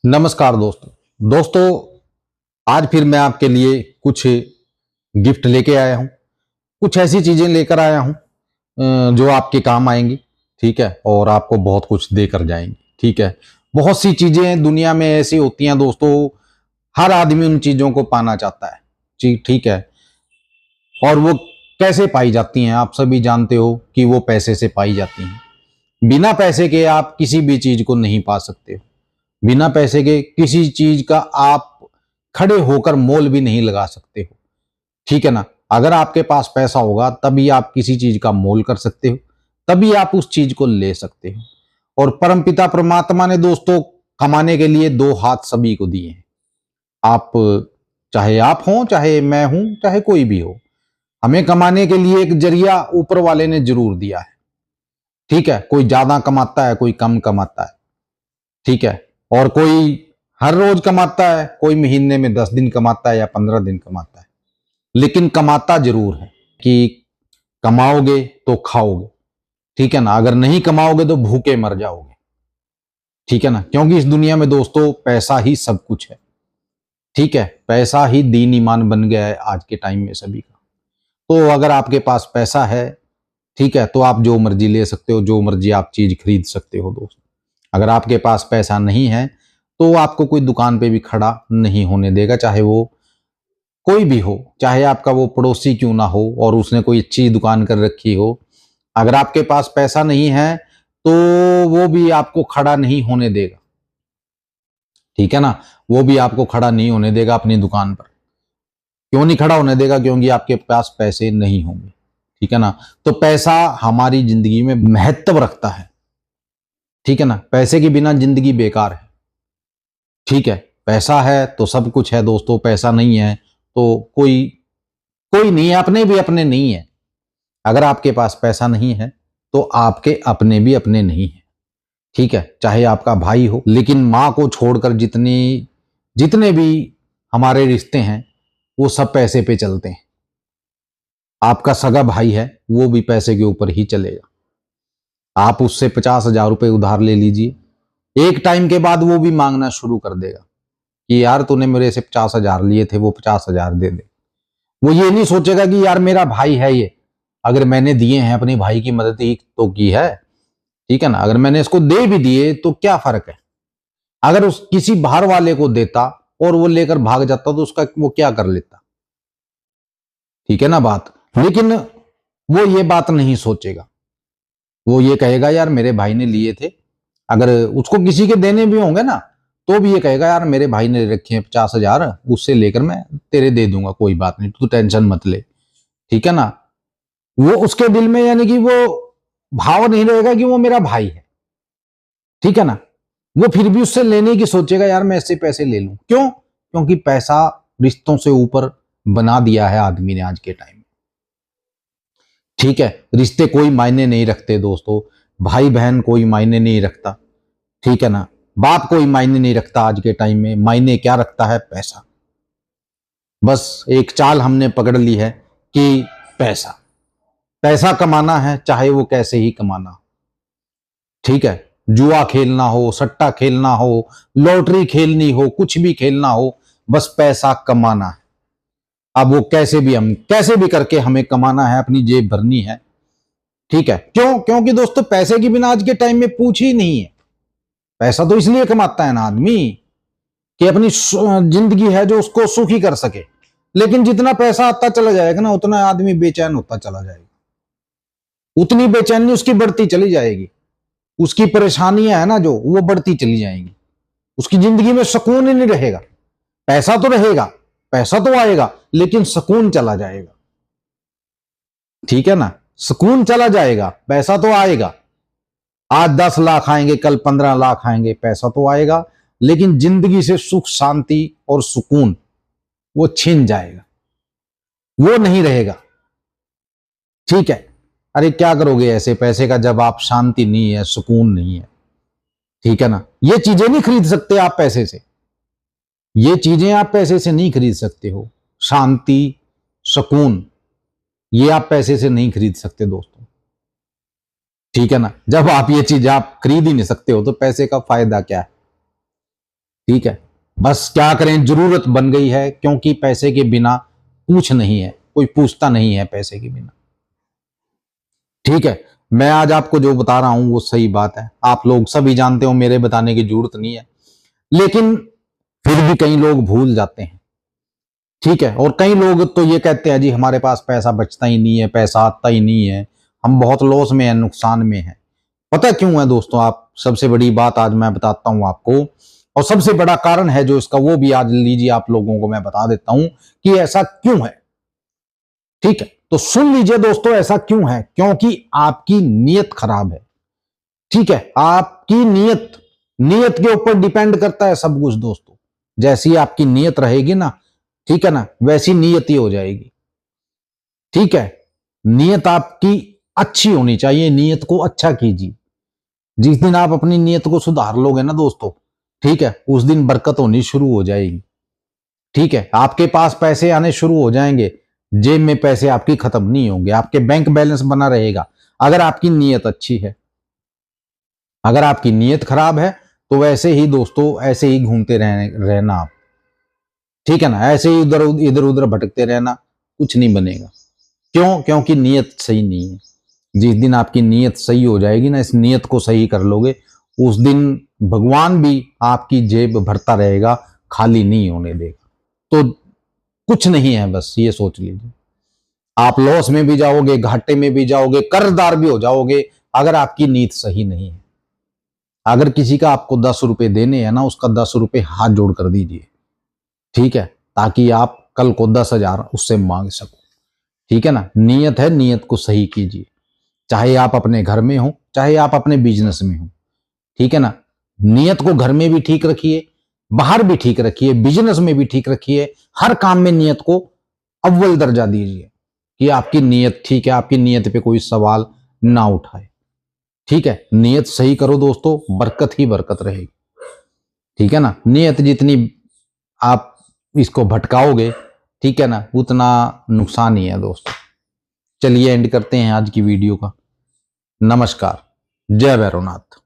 नमस्कार दोस्तों आज फिर मैं आपके लिए कुछ गिफ्ट लेके आया हूं। कुछ ऐसी चीजें लेकर आया हूं जो आपके काम आएंगी। ठीक है, और आपको बहुत कुछ देकर जाएंगी। ठीक है, बहुत सी चीजें दुनिया में ऐसी होती हैं दोस्तों, हर आदमी उन चीजों को पाना चाहता है। जी ठीक है, और वो कैसे पाई जाती हैं आप सभी जानते हो कि वो पैसे से पाई जाती हैं। बिना पैसे के आप किसी भी चीज को नहीं पा सकते हो। बिना पैसे के किसी चीज का आप खड़े होकर मोल भी नहीं लगा सकते हो। ठीक है ना, अगर आपके पास पैसा होगा तभी आप किसी चीज का मोल कर सकते हो, तभी आप उस चीज को ले सकते हो। और परमपिता परमात्मा ने दोस्तों कमाने के लिए दो हाथ सभी को दिए हैं। आप चाहे आप हो, चाहे मैं हूं, चाहे कोई भी हो, हमें कमाने के लिए एक जरिया ऊपर वाले ने जरूर दिया है। ठीक है, कोई ज्यादा कमाता है, कोई कम कमाता है। ठीक है, और कोई हर रोज कमाता है, कोई महीने में 10 दिन कमाता है या 15 दिन कमाता है, लेकिन कमाता जरूर है। कि कमाओगे तो खाओगे। ठीक है ना, अगर नहीं कमाओगे तो भूखे मर जाओगे। ठीक है ना, क्योंकि इस दुनिया में दोस्तों पैसा ही सब कुछ है। ठीक है, पैसा ही दीन ईमान बन गया है आज के टाइम में सभी का। तो अगर आपके पास पैसा है, ठीक है, तो आप जो मर्जी ले सकते हो, जो मर्जी आप चीज खरीद सकते हो दोस्त। अगर आपके पास पैसा नहीं है तो आपको कोई दुकान पे भी खड़ा नहीं होने देगा, चाहे वो कोई भी हो, चाहे आपका वो पड़ोसी क्यों ना हो और उसने कोई अच्छी दुकान कर रखी हो। अगर आपके पास पैसा नहीं है तो वो भी आपको खड़ा नहीं होने देगा। ठीक है ना, वो भी आपको खड़ा नहीं होने देगा अपनी दुकान पर। क्यों नहीं खड़ा होने देगा? क्योंकि आपके पास पैसे नहीं होंगे। ठीक है ना, तो पैसा हमारी जिंदगी में महत्व रखता है। ठीक है ना, पैसे के बिना जिंदगी बेकार है। ठीक है, पैसा है तो सब कुछ है दोस्तों, पैसा नहीं है तो कोई कोई नहीं है, अपने भी अपने नहीं है। अगर आपके पास पैसा नहीं है तो आपके अपने भी अपने नहीं है। ठीक है, चाहे आपका भाई हो, लेकिन मां को छोड़कर जितने भी हमारे रिश्ते हैं वो सब पैसे पे चलते हैं। आपका सगा भाई है, वो भी पैसे के ऊपर ही चलेगा। आप उससे 50,000 रुपए उधार ले लीजिए, एक टाइम के बाद वो भी मांगना शुरू कर देगा कि यार तूने मेरे से 50,000 लिए थे, वो 50,000 दे दे। वो ये नहीं सोचेगा कि यार मेरा भाई है ये, अगर मैंने दिए हैं अपने भाई की मदद ही तो की है। ठीक है ना, अगर मैंने इसको दे भी दिए तो क्या फर्क है? अगर उस किसी बाहर वाले को देता और वो लेकर भाग जाता तो उसका वो क्या कर लेता? ठीक है ना बात। लेकिन वो ये बात नहीं सोचेगा, वो ये कहेगा यार मेरे भाई ने लिए थे। अगर उसको किसी के देने भी होंगे ना तो भी ये कहेगा यार मेरे भाई ने रखे हैं 50,000, उससे लेकर मैं तेरे दे दूंगा, कोई बात नहीं, तू टेंशन मत ले। ठीक है ना, वो उसके दिल में यानी कि वो भाव नहीं रहेगा कि वो मेरा भाई है। ठीक है ना, वो फिर भी उससे लेने की सोचेगा यार मैं इससे पैसे ले लूं। क्यों? क्योंकि पैसा रिश्तों से ऊपर बना दिया है आदमी ने आज के टाइम में। ठीक है, रिश्ते कोई मायने नहीं रखते दोस्तों, भाई बहन कोई मायने नहीं रखता। ठीक है ना, बाप कोई मायने नहीं रखता आज के टाइम में। मायने क्या रखता है? पैसा। बस एक चाल हमने पकड़ ली है कि पैसा पैसा कमाना है, चाहे वो कैसे ही कमाना हो। ठीक है, जुआ खेलना हो, सट्टा खेलना हो, लॉटरी खेलनी हो, कुछ भी खेलना हो, बस पैसा कमाना है। अब वो कैसे भी करके हमें कमाना है, अपनी जेब भरनी है। ठीक है, क्यों? क्योंकि दोस्तों पैसे के बिना आज के टाइम में पूछ ही नहीं है। पैसा तो इसलिए कमाता है ना आदमी कि अपनी जिंदगी है जो उसको सुखी कर सके। लेकिन जितना पैसा आता चला जाएगा ना, उतना आदमी बेचैन होता चला जाएगा, उतनी बेचैनी उसकी बढ़ती चली जाएगी। उसकी परेशानियां है ना जो, वो बढ़ती चली जाएंगी। उसकी जिंदगी में सुकून ही नहीं रहेगा। पैसा तो रहेगा, पैसा तो आएगा, लेकिन सुकून चला जाएगा। ठीक है ना, सुकून चला जाएगा, पैसा तो आएगा। आज 10 लाख आएंगे, कल 15 लाख आएंगे, पैसा तो आएगा, लेकिन जिंदगी से सुख शांति और सुकून वो छिन जाएगा, वो नहीं रहेगा। ठीक है, अरे क्या करोगे ऐसे पैसे का जब आप शांति नहीं है, सुकून नहीं है। ठीक है ना, ये चीजें नहीं खरीद सकते आप पैसे से। ये चीजें आप पैसे से नहीं खरीद सकते हो। शांति, सुकून, ये आप पैसे से नहीं खरीद सकते दोस्तों। ठीक है ना, जब आप ये चीज आप खरीद ही नहीं सकते हो तो पैसे का फायदा क्या है? ठीक है, बस क्या करें, जरूरत बन गई है, क्योंकि पैसे के बिना पूछ नहीं है, कोई पूछता नहीं है पैसे के बिना। ठीक है, मैं आज आपको जो बता रहा हूं वो सही बात है, आप लोग सभी जानते हो, मेरे बताने की जरूरत नहीं है, लेकिन फिर भी कई लोग भूल जाते हैं। ठीक है, और कई लोग तो ये कहते हैं जी हमारे पास पैसा बचता ही नहीं है, पैसा आता ही नहीं है, हम बहुत लॉस में हैं, नुकसान में हैं। पता क्यों है दोस्तों? आप सबसे बड़ी बात आज मैं बताता हूं आपको, और सबसे बड़ा कारण है जो इसका, वो भी आज लीजिए, आप लोगों को मैं बता देता हूं कि ऐसा क्यों है। ठीक है, तो सुन लीजिए दोस्तों, ऐसा क्यों है? क्योंकि आपकी नीयत खराब है। ठीक है, आपकी नीयत, नीयत के ऊपर डिपेंड करता है सब कुछ दोस्तों। जैसी आपकी नीयत रहेगी ना, ठीक है ना, वैसी नीयत ही हो जाएगी। ठीक है, नीयत आपकी अच्छी होनी चाहिए, नीयत को अच्छा कीजिए। जिस दिन आप अपनी नीयत को सुधार लोगे ना दोस्तों, ठीक है, उस दिन बरकत होनी शुरू हो जाएगी। ठीक है, आपके पास पैसे आने शुरू हो जाएंगे, जेब में पैसे आपकी खत्म नहीं होंगे, आपके बैंक बैलेंस बना रहेगा, अगर आपकी नीयत अच्छी है। अगर आपकी नीयत खराब है तो वैसे ही दोस्तों, ऐसे ही घूमते रहना आप, ठीक है ना, ऐसे ही इधर उधर भटकते रहना, कुछ नहीं बनेगा। क्यों? क्योंकि नीयत सही नहीं है। जिस दिन आपकी नीयत सही हो जाएगी ना, इस नीयत को सही कर लोगे, उस दिन भगवान भी आपकी जेब भरता रहेगा, खाली नहीं होने देगा। तो कुछ नहीं है, बस ये सोच लीजिए, आप लॉस में भी जाओगे, घाटे में भी जाओगे, कर्जदार भी हो जाओगे, अगर आपकी नीयत सही नहीं है। अगर किसी का आपको 10 रुपए देने हैं ना, उसका 10 रुपए हाथ जोड़ कर दीजिए। ठीक है, ताकि आप कल को 10,000 उससे मांग सको। ठीक है ना, नीयत है, नीयत को सही कीजिए, चाहे आप अपने घर में हो, चाहे आप अपने बिजनेस में हो। ठीक है ना, नीयत को घर में भी ठीक रखिए, बाहर भी ठीक रखिए, बिजनेस में भी ठीक रखिए, हर काम में नीयत को अव्वल दर्जा दीजिए कि आपकी नीयत ठीक है, आपकी नीयत पे कोई सवाल ना उठाए। ठीक है, नीयत सही करो दोस्तों, बरकत ही बरकत रहेगी। ठीक है ना, नीयत जितनी आप इसको भटकाओगे, ठीक है ना, उतना नुकसान ही है दोस्तों। चलिए एंड करते हैं आज की वीडियो का। नमस्कार, जय भैरवनाथ।